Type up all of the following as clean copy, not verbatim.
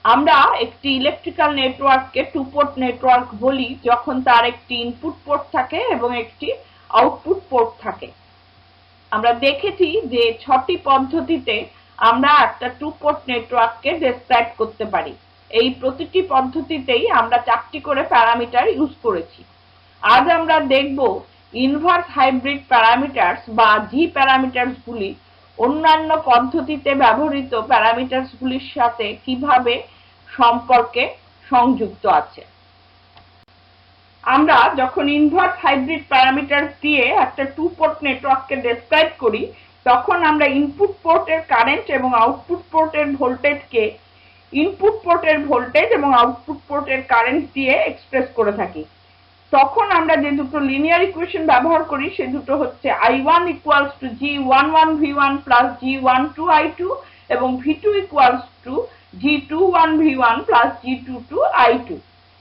আমরা একটি ইলেকট্রিক্যাল নেটওয়ার্ককে টু পোর্ট নেটওয়ার্ক বলি যখন তার একটি ইনপুট পোর্ট থাকে এবং একটি আউটপুট পোর্ট থাকে। আমরা দেখেছি যে 6টি পদ্ধতিতে আমরা একটা টু পোর্ট নেটওয়ার্ককে ডেসক্রাইব করতে পারি। এই প্রতিটি পদ্ধতিতেই আমরা 4টি করে প্যারামিটার ইউজ করেছি। আজ আমরা দেখব ইনভার্স হাইব্রিড প্যারামিটারস বা জি প্যারামিটারস গুলি অন্যান্য পদ্ধতিতে ব্যবহৃত প্যারামিটারস গুলির সাথে কিভাবে সম্পর্কে সংযুক্ত আছে। আমরা যখন ইনভার্স হাইব্রিড প্যারামিটার দিয়ে একটা টু পোর্ট নেটওয়ার্ককে ডেসক্রাইব করি তখন আমরা ইনপুট পোর্টের কারেন্ট এবং আউটপুট পোর্টের ভোল্টেজকে ইনপুট পোর্টের ভোল্টেজ এবং আউটপুট পোর্টের কারেন্ট দিয়ে এক্সপ্রেস করে থাকি। তখন আমরা যে দুটো লিনিয়ার ইকুয়েশন ব্যবহার করি সে দুটো হচ্ছে I1 equals to G11 V1 plus G12 I2 এবং V2 equals to G21 V1 plus G22 I2।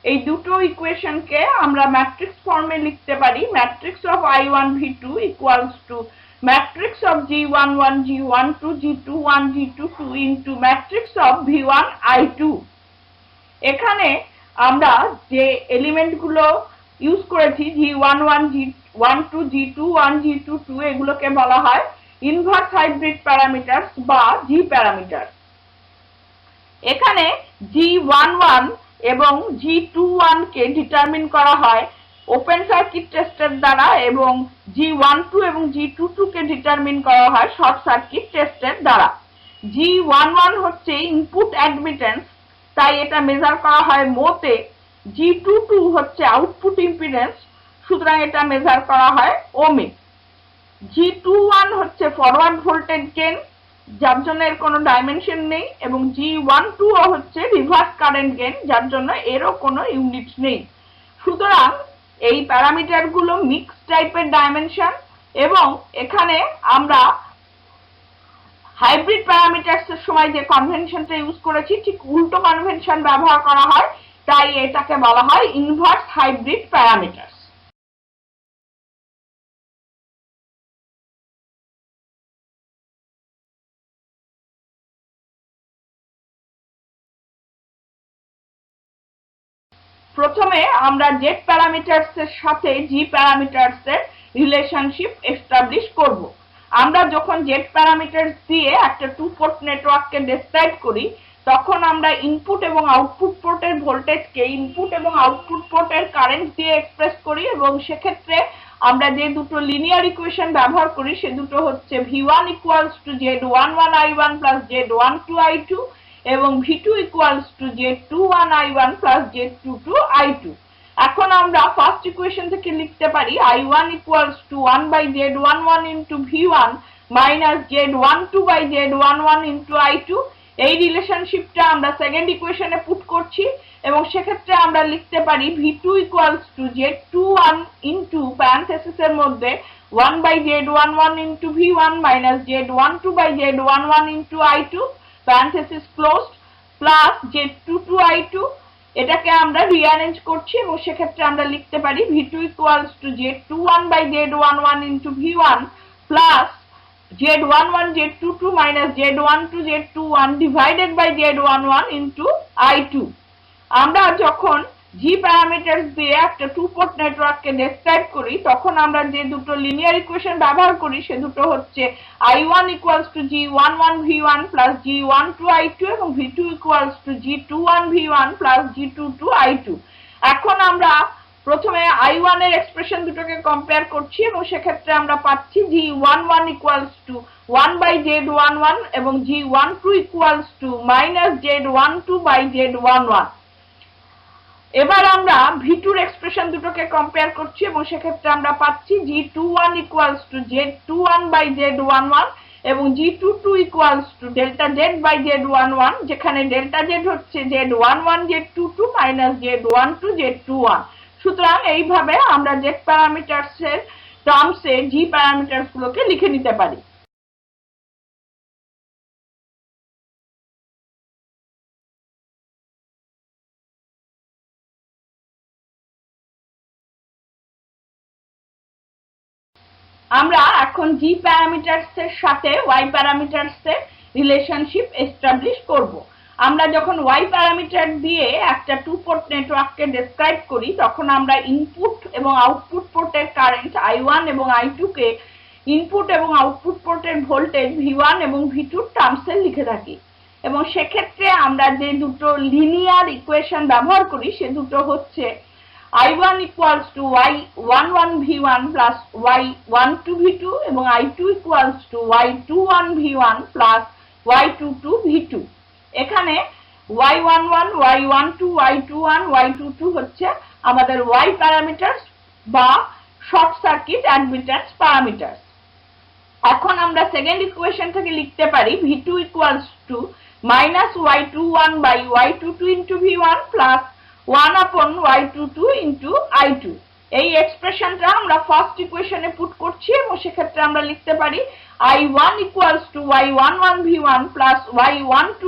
এই দুটো ইকুয়েশনকে আমরা ম্যাট্রিক্স ফর্মে লিখতে পারি। Matrix of I1 V2 equals to matrix of G11 G12 G21 G22 into matrix of V1 I2। এখানে আমরা যে এলিমেন্ট গুলো ইউজ করেছি G11 G12 G21 G22 এগুলোকে বলা হয় ইনভার্স হাইব্রিড প্যারামিটারস বা জি প্যারামিটার। এখানে G11 এবং G21 কে ডিটারমিন করা হয় ওপেন সার্কিট টেস্টের দ্বারা এবং G12 এবং G22 কে ডিটারমিন করা হয় শর্ট সার্কিট টেস্টের দ্বারা। G11 হচ্ছে ইনপুট অ্যাডমিটেন্স, তাই এটা মেজার করা হয় মোতে। G22 হচ্ছে আউটপুট ইম্পিডেন্স, সুতরাং এটা মেজার করা হয় ওমে। G21 হচ্ছে ফরওয়ার্ড ভোল্টেজ গেইন, যার জন্য এর কোনো ডাইমেনশন নেই, এবং G12 হচ্ছে রিভার্স কারেন্ট গেইন, যার জন্য এরও কোনো ইউনিট নেই। সুতরাং এই প্যারামিটার গুলো মিক্স টাইপের ডাইমেনশন, এবং এখানে আমরা হাইব্রিড প্যারামিটারস এর সময় যে কনভেনশনটা ইউজ করেছি ঠিক উল্টো কনভেনশন ব্যবহার করা হয়, তাই এটাকে বলা হয় ইনভার্স হাইব্রিড প্যারামিটারস। প্রথমে আমরা জেড প্যারামিটারস এর সাথে জি প্যারামিটারস এর রিলেশনশিপ এস্টাবলিশ করব। আমরা যখন জেড প্যারামিটারস দিয়ে একটা টু পোর্ট নেটওয়ার্ককে ডেসক্রাইব করি তখন আমরা ইনপুট এবং আউটপুট পোর্টের ভোল্টেজকে ইনপুট এবং আউটপুট পোর্টের কারেন্ট দিয়ে এক্সপ্রেস করি, এবং সেক্ষেত্রে আমরা যে দুটো লিনিয়ার ইকুয়েশন ব্যবহার করি সে দুটো হচ্ছে V1 equals to Z11 I1 plus Z12 I2 এবং V2 equals to Z21 I1 plus Z22 I2। এখন আমরা ফার্স্ট ইকুয়েশন থেকে লিখতে পারি I1 equals to 1 by Z11 into V1 minus Z12 by Z11 into I2। এই রিলেশনশিপটা আমরা second ইকুয়েশনে put করছি, এবং সেক্ষেত্রে আমরা লিখতে পারি V2 equals to Z21 into parenthesis এর মধ্যে 1 by Z11 into V1 minus Z12 by Z11 into I2 parenthesis closed plus Z22 I2। এটাকে আমরা রিঅ্যারেঞ্জ করছি, এবং সেক্ষেত্রে আমরা লিখতে পারি V2 equals to Z21 by Z11 into V1 plus Z11 Z22 minus Z12 Z21 divided by Z11 into I2। আমরা যখন জি প্যারামিটারস দিয়ে একটা টু পোর্ট নেটওয়ার্ককে ডেসক্রাইব করি তখন আমরা যে দুটো লিনিয়ার ইকুয়েশন ব্যবহার করি সে দুটো হচ্ছে I1 equals to G11 V1 plus G12 I2 এবং V2 equals to G21 V1 plus G22 I2। এখন আমরা প্রথমে I1 এর এক্সপ্রেশন দুটোকে কম্পেয়ার করছি, এবং সেক্ষেত্রে আমরা পাচ্ছি G11 equals to 1 by Z11 এবং G12 equals to minus Z12 by Z11। এবার আমরা V2 এর এক্সপ্রেশন দুটোকে কম্পেয়ার করছি, এবং সেক্ষেত্রে আমরা পাচ্ছি G21 equals to Z21 by Z11 এবং G22 equals to delta Z by Z11, যেখানে delta Z হচ্ছে Z11 Z22 minus Z12 Z21। সুতরাং এইভাবে আমরা Z প্যারামিটারস এর টার্মসে জি প্যারামিটারস গুলোকে লিখে নিতে পারি। আমরা এখন জি প্যারামিটারস এর সাথে ওয়াই প্যারামিটারস এর রিলেশনশিপ এস্টাবলিশ করব। আমরা যখন ওয়াই প্যারামিটার দিয়ে একটা টু পোর্ট নেটওয়ার্ককে ডেসক্রাইব করি তখন আমরা ইনপুট এবং আউটপুট পোর্টের কারেন্ট I1 এবং I2 কে ইনপুট এবং আউটপুট পোর্টের ভোল্টেজ V1 এবং V2 টার্মসে লিখে থাকি এবং সেক্ষেত্রে আমরা যে দুটো লিনিয়ার ইকুয়েশন ব্যবহার করি সে দুটো হচ্ছে I1 equals to Y11 V1 plus Y12 V2 এবং I2 equals to Y21 V1 plus Y22 V2। এখানে Y11, Y12, Y21, Y22 হচ্ছে আমাদের Y প্যারামিটারস বা শর্ট সার্কিট অ্যাডমিটেন্স প্যারামিটারস। এখন আমরা সেকেন্ড ইকুয়েশন থেকে লিখতে পারি V2 equals to minus Y21 by Y22 into V1 plus 1 upon Y22 into I2। এই এক্সপ্রেশনটা আমরা ফার্স্ট ইকুয়েশনে পুট করছি এবং সেক্ষেত্রে আমরা লিখতে পারি I1 equals to Y11 V1 plus Y12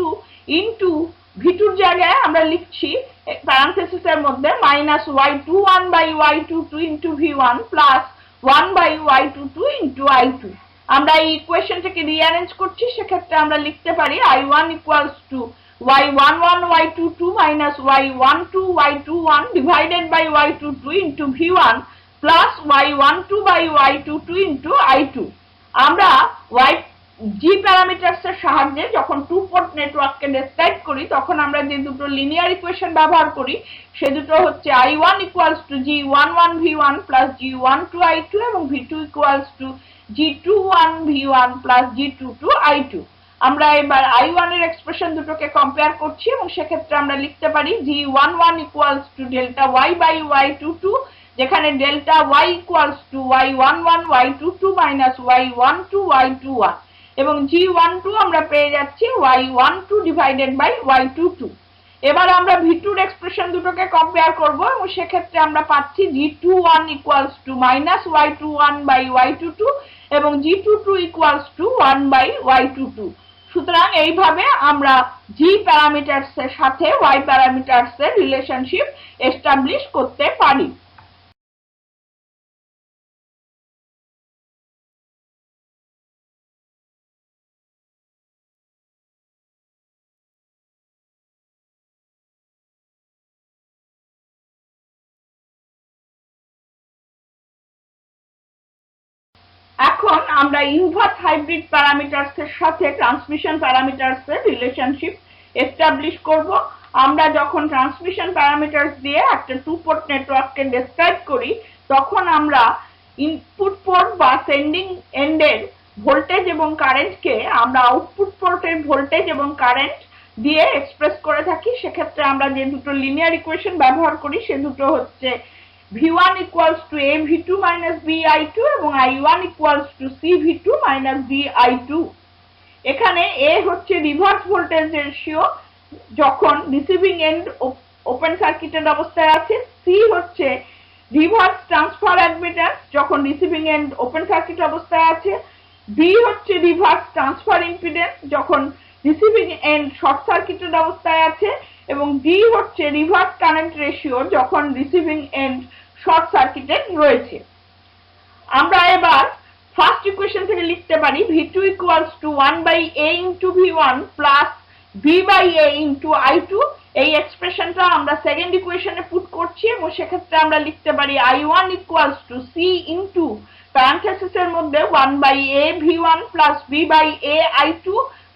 into V2 এর জায়গায় আমরা লিখছি প্যারেনথেসিসের মধ্যে minus Y21 by Y22 into V1 plus 1 by Y22 into I2। আমরা এই ইকুয়েশনটাকে রিঅ্যারেঞ্জ করছি সেক্ষেত্রে আমরা লিখতে পারি I1 equals to Y11 Y22 minus Y12 Y21 divided by Y22 into V1 plus Y12 by Y22 into I2। আমরা G parameters এর সাহায্যে যখন টু পোর্ট নেটওয়ার্ককে ডেসক্রাইব করি তখন আমরা যে দুটো লিনিয়ার ইকুয়েশন ব্যবহার করি সে দুটো হচ্ছে I1 equals to G11 V1 plus G12 I2 এবং V2 equals to G21 V1 plus G22 I2। আমরা এবার I1 এর এক্সপ্রেশন দুটোকে কম্পেয়ার করছি এবং সেক্ষেত্রে আমরা লিখতে পারি G11 equals to delta Y by Y22 যেখানে delta Y equals to Y11 Y22 minus Y12 Y21 এবং G12 আমরা পেয়ে যাচ্ছি Y12 divided by Y22। এবার আমরা V2 এর এক্সপ্রেশন দুটোকে কম্পেয়ার করব এবং সেক্ষেত্রে আমরা পাচ্ছি G21 equals to minus Y21 by Y22 এবং G22 equals to 1 by Y22। সুতরাং এইভাবে আমরা G প্যারামিটারস এর সাথে Y প্যারামিটারস এর রিলেশনশিপ এস্টাবলিশ করতে পারি। এখন আমরা ইনভার্স হাইব্রিড প্যারামিটারস এর সাথে ট্রান্সমিশন প্যারামিটারস এর রিলেশনশিপ এস্টাবলিশ করব। আমরা যখন ট্রান্সমিশন প্যারামিটারস দিয়ে একটা টু পোর্ট নেটওয়ার্ককে ডেসক্রাইব করি তখন আমরা ইনপুট পোর্ট বা সেন্ডিং এন্ডের ভোল্টেজ এবং কারেন্টকে আমরা আউটপুট পোর্টের ভোল্টেজ এবং কারেন্ট দিয়ে এক্সপ্রেস করে থাকি। সেক্ষেত্রে আমরা যে দুটো লিনিয়ার ইকুয়েশন ব্যবহার করি সে দুটো হচ্ছে V1 equals to A V2 minus B I2 এবং I1 equals to C V2 minus B I2। এখানে A হচ্ছে রিভার্স ভোল্টেজ রেশিও যখন রিসিভিং এন্ড ওপেন সার্কিটেড অবস্থায় আছে, C হচ্ছে রিভার্স ট্রান্সফার অ্যাডমিটেন্স যখন রিসিভিং এন্ড ওপেন সার্কিট অবস্থায় আছে, B হচ্ছে রিভার্স ট্রান্সফার ইম্পিডেন্স যখন রিসিভিং এন্ড শর্ট সার্কিটেড অবস্থায় আছে এবং D হচ্ছে রিভার্স কারেন্ট রেশিও যখন রিসিভিং এন্ড শর্ট সার্কিটেড রয়েছে। আমরা এবার ফার্স্ট ইকুয়েশন থেকে লিখতে পারি V2 equals to 1 by A into V1 plus B by A into I2। এই এক্সপ্রেশনটা আমরা সেকেন্ড ইকুয়েশনে পুট করছি এবং সেক্ষেত্রে আমরা লিখতে পারি I1 equals to C into প্যারেনথেসিসের মধ্যে 1 by A V1 plus B by A I2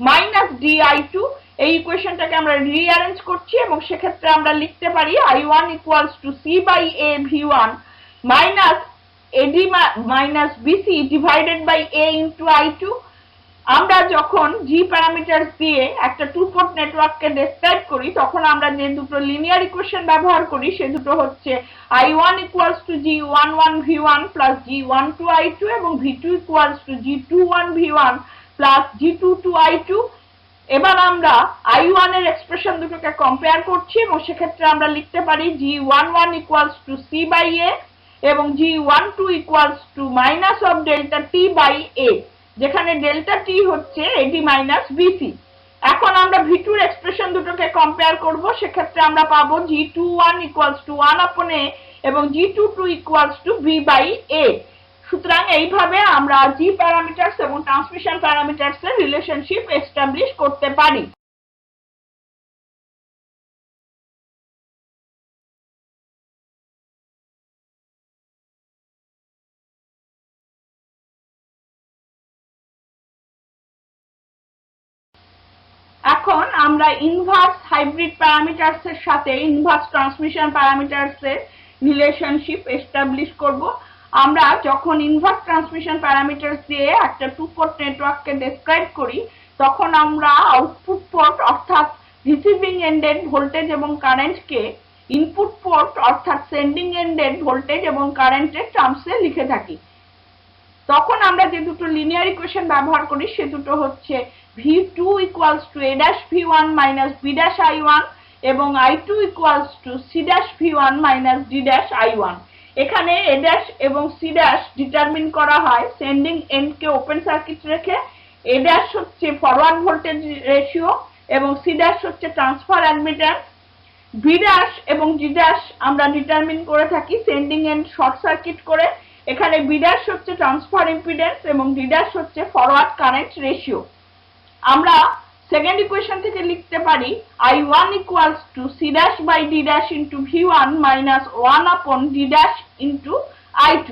minus D I2। এই ইকুয়েশনটাকে আমরা রিঅ্যারেঞ্জ করছি এবং সেক্ষেত্রে আমরা লিখতে পারি I1 equals to C by A V1 minus AD minus BC divided by A into I2। আমরা যখন G প্যারামিটারস দিয়ে একটা টু পোর্ট নেটওয়ার্ককে ডেসক্রাইব করি তখন আমরা যে দুটো লিনিয়ার ইকুয়েশন ব্যবহার করি সে দুটো হচ্ছে I1 equals to G11 V1 plus G12 I2 এবং V2 equals to G21 V1 plus G22 I2। এবার আমরা I1 এর এক্সপ্রেশন দুটোকে কম্পেয়ার করছি এবং সেক্ষেত্রে আমরা লিখতে পারি G11 equals to C by A এবং G12 equals to minus of delta T by A যেখানে delta T হচ্ছে AD minus BC। এখন আমরা V2 এর এক্সপ্রেশন দুটোকে কম্পেয়ার করব, সেক্ষেত্রে আমরা পাবো G21 equals to 1 upon A এবং G22 equals to B by A। সুতরাং এইভাবে আমরা G প্যারামিটারস এবং ট্রান্সমিশন প্যারামিটারস এর রিলেশনশিপ এস্টাবলিশ করতে পারি। আমরা ইনভার্স হাইব্রিড প্যারামিটারস এর সাথে ইনভার্স ট্রান্সমিশন প্যারামিটারস এর রিলেশনশিপ এস্টাবলিশ করব। আমরা যখন ইনভার্স ট্রান্সমিশন প্যারামিটারস দিয়ে একটা টু পোর্ট নেটওয়ার্ককে ডেসক্রাইব করি, তখন আমরা আউটপুট পোর্ট অর্থাৎ রিসিভিং এন্ডেড ভোল্টেজ এবং কারেন্টকে ইনপুট পোর্ট অর্থাৎ সেন্ডিং এন্ডেড ভোল্টেজ এবং কারেন্টের টার্মসে লিখে থাকি। তখন আমরা যে দুটো লিনিয়ার ইকুয়েশন ব্যবহার করি সে দুটো হচ্ছে V2 equals to A dash V1 minus B dash I1 এবং I2 equals to C dash V1 minus D dash I1। এখানে A dash এবং C dash ডিটারমিন করা হয় সেন্ডিং এন্ডকে ওপেন সার্কিট রেখে। A dash হচ্ছে ফরওয়ার্ড ভোল্টেজ রেশিও এবং C dash হচ্ছে transfer অ্যাডমিট্যান্স। B dash এবং G dash আমরা ডিটারমিন করে থাকি সেন্ডিং এন্ড শর্ট সার্কিট করে। এখানে B dash হচ্ছে ট্রান্সফার ইম্পিডেন্স এবং D dash হচ্ছে ফরওয়ার্ড কারেন্ট রেশিও। আমরা সেকেন্ড ইকুয়েশন থেকে লিখতে পারি I1 equals to C dash by D dash into V1 minus 1 upon D dash into I2।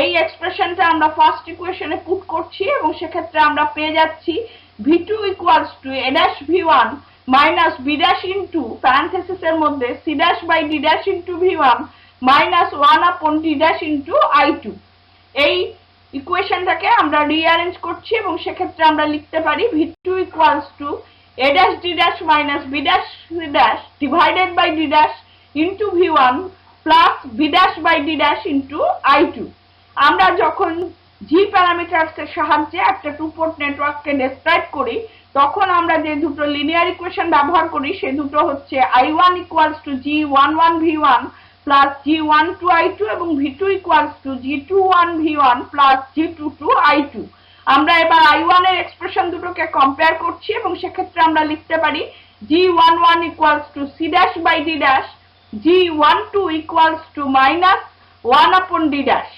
এই এক্সপ্রেশনটা আমরা ফার্স্ট ইকুয়েশনে পুট করছি এবং সেক্ষেত্রে আমরা পেয়ে যাচ্ছি V2 equals to A dash V1 minus B dash into প্যারেনথেসিসের মধ্যে C dash by D dash into V1 minus 1 upon D dash into I2। এই ইকুয়েশনটাকে আমরা রিঅ্যারেঞ্জ করছি এবং সেক্ষেত্রে আমরা লিখতে পারি V2 equals to A dash D dash মাইনাস B dash C dash divided by D dash into V1 plus B dash by D dash into I2। আমরা যখন G প্যারামিটারস এর সাহায্যে একটা টু পোর্ট নেটওয়ার্ককে ডেসক্রাইব করি, তখন আমরা যে দুটো লিনিয়ার ইকুয়েশন ব্যবহার করি সে দুটো হচ্ছে I1 equals two G11 V1 plus G12 I2 এবং V2 equals two G21 V1 plus G22 I2। আমরা এবার I1 এর এক্সপ্রেশন দুটোকে কম্পেয়ার করছি এবং সেক্ষেত্রে আমরা লিখতে পারি G11 equals to C dash by D dash, G12 equals to minus 1 upon D dash।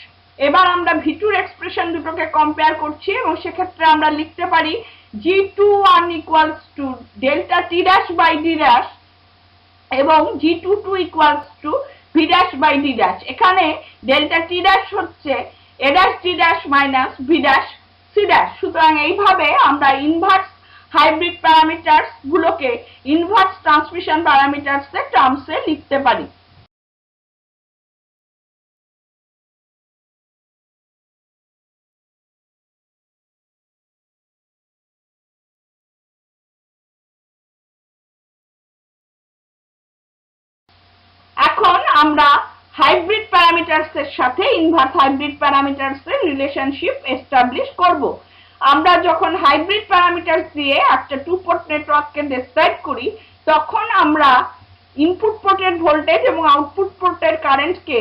এবার আমরা V2 এর এক্সপ্রেশন দুটোকে কম্পেয়ার করছি এবং সেক্ষেত্রে আমরা লিখতে পারি G21 equals to delta T dash by D dash এবং G22 equals to V dash by D dash। এখানে ডেল্টা T dash হচ্ছে A dash D dash minus V dash C dash। সুতরাং এইভাবে আমরা ইনভার্স হাইব্রিড প্যারামিটারস গুলোকে inverse transmission parameters এর টার্মসে লিখতে পারি। এখন আমরা হাইব্রিড প্যারামিটারস এর সাথে ইনভার্স হাইব্রিড প্যারামিটারস এর রিলেশনশিপ এস্টাবলিশ করব। আমরা যখন হাইব্রিড প্যারামিটারস দিয়ে একটা টু পোর্ট নেটওয়ার্ককে ডেসক্রাইব করি, তখন আমরা ইনপুট পোর্টের ভোল্টেজ এবং আউটপুট পোর্টের কারেন্টকে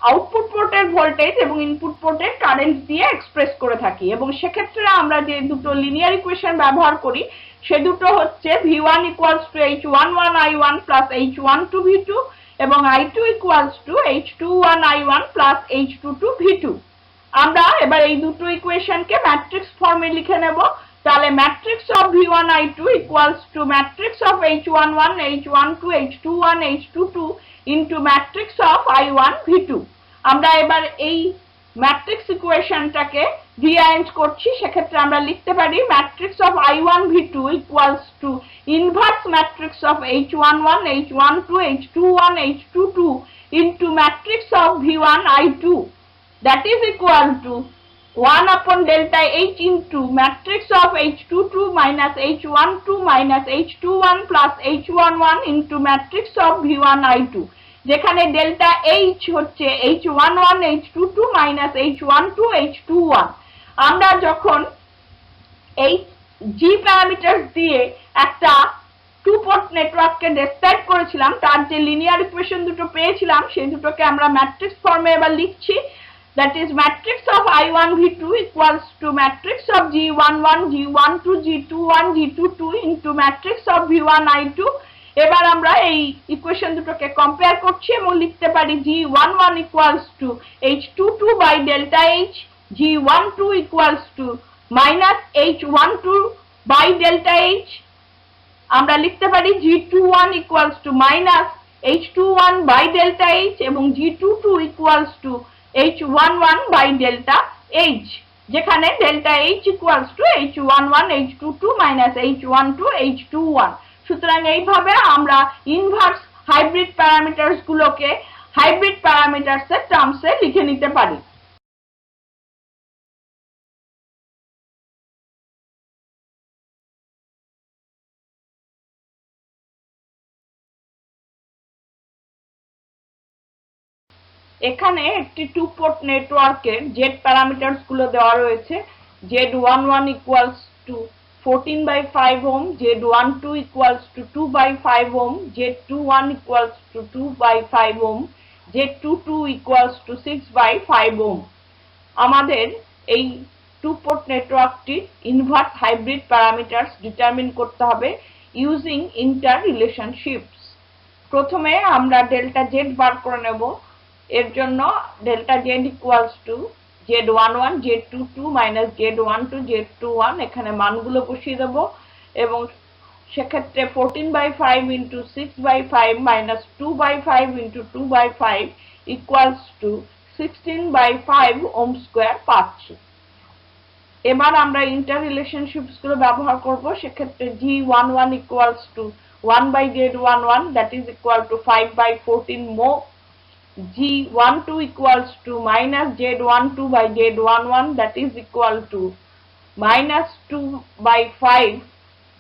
আউটপুট পোর্টের ভোল্টেজ এবং ইনপুট পোর্টের কারেন্ট দিয়ে এক্সপ্রেস করে থাকি এবং সেক্ষেত্রে আমরা যে দুটো লিনিয়ার ইকুয়েশন ব্যবহার করি সে দুটো হচ্ছে V1 equals to H11 I1 plus H12 V2 এবং I2 equals to H21 I1 plus H22 V2। আমরা এবার এই দুটো ইকুয়েশনকে ম্যাট্রিক্স ফর্মে লিখে নেব। তাহলে matrix of V1 I2 equals to matrix of H11 H12 H21 H22 into matrix of I1 V2। আমরা এবার এই ম্যাট্রিক্স ইকুয়েশনটাকে রিঅ্যারেঞ্জ করছি। সেক্ষেত্রে আমরা লিখতে পারি matrix of I1 V2 equals two inverse matrix of H11 H12 H21 H22 into matrix of V1 I2, that is equal to 1 upon delta H into matrix of H22 minus H12 minus H21 plus H11 into matrix of V1 I2, যেখানে delta H হচ্ছে H11 H22 minus H12 H21। আমরা যখন এই G parameters দিয়ে একটা two port নেটওয়ার্ককে describe করেছিলাম, তার যে লিনিয়ার ইকুয়েশন দুটো পেয়েছিলাম সেই দুটোকে আমরা ম্যাট্রিক্স ফর্মে এবার লিখছি। That is matrix of I1 V2 equals to matrix of G11 G12 G21 G22 into matrix of V1 I2। এবার আমরা এই ইকুয়েশন দুটোকে কম্পেয়ার করছি এবং লিখতে পারি G11 equals to H22 by delta H, G12 equals to minus H12 by delta H। আমরা লিখতে পারি G21 equals to minus H21 by delta H এবং G22 equals to H11 by delta H, যেখানে delta H equals to H11 H22 minus H12 H21। সুতরাং এইভাবে আমরা inverse hybrid parameters গুলোকে hybrid parameters এর টার্মসে লিখে নিতে পারি। এখানে একটি টু পোর্ট নেটওয়ার্কের জেড প্যারামিটারস গুলো দেওয়া রয়েছে। Z11 equals to 14/5 ohm, Z12 equals to 2/5 ohm, Z21 equals to 2/5 ohm, Z22 equals to 6/5 ohm। আমাদের এই টু পোর্ট নেটওয়ার্কটির ইনভার্স হাইব্রিড প্যারামিটারস ডিটারমিন করতে হবে ইউজিং ইন্টার রিলেশনশিপস। প্রথমে আমরা ডেল্টা জেড বার করে নেব। এর জন্য delta Z equals to Z11 Z22 minus Z12 Z21 এখানে মানগুলো বসিয়ে দেব এবং সেক্ষেত্রে 14/5 into 6/5 minus 2/5 into 2/5 equals to 16/5 ohm square পাচ্ছি। এবার আমরা ইন্টার রিলেশনশিপস গুলো ব্যবহার করব। সেক্ষেত্রে G11 equals to 1/Z11 that is equal to 5/14 mho, G12 equals to minus Z12 by Z11 that is equal to minus 2/5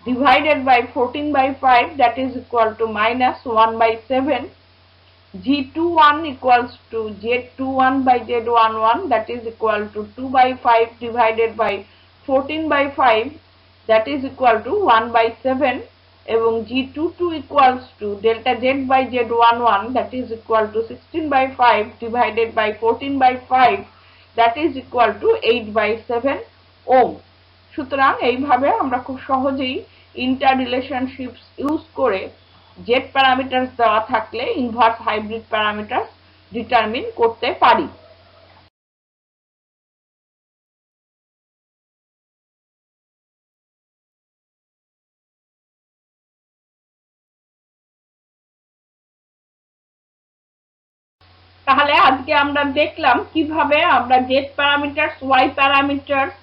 divided by 14/5 that is equal to minus 1/7. G21 equals to Z21 by Z11 that is equal to 2/5 divided by 14/5 that is equal to 1/7 এবং G22 equals to delta Z by Z11 that is equal to 16/5 divided by 14/5 that is equal to 8/7 ohm। সুতরাং এইভাবে আমরা খুব সহজেই inter relationships use করে Z parameters দেওয়া থাকলে inverse hybrid parameters determine করতে পারি। তাহলে আজকে আমরা দেখলাম কিভাবে আমরা জেড প্যারামিটারস, ওয়াই প্যারামিটারস,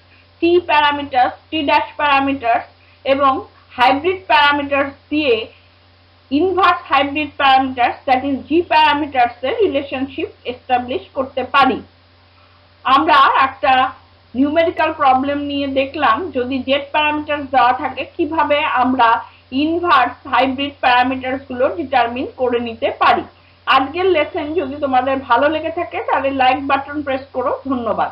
টি প্যারামিটারস, টি ড্যাশ প্যারামিটারস এবং হাইব্রিড প্যারামিটারস দিয়ে inverse hybrid parameters that is G parameters এর রিলেশনশিপ এস্টাবলিশ করতে পারি। আমরা একটা নিউমেরিক্যাল প্রবলেম নিয়ে দেখলাম যদি জেড প্যারামিটারস দেওয়া থাকে কিভাবে আমরা ইনভার্স হাইব্রিড প্যারামিটারস গুলো ডিটারমিন করে নিতে পারি। আজকের লেসন যদি তোমাদের ভালো লেগে থাকে তাহলে লাইক বাটন প্রেস করো। ধন্যবাদ।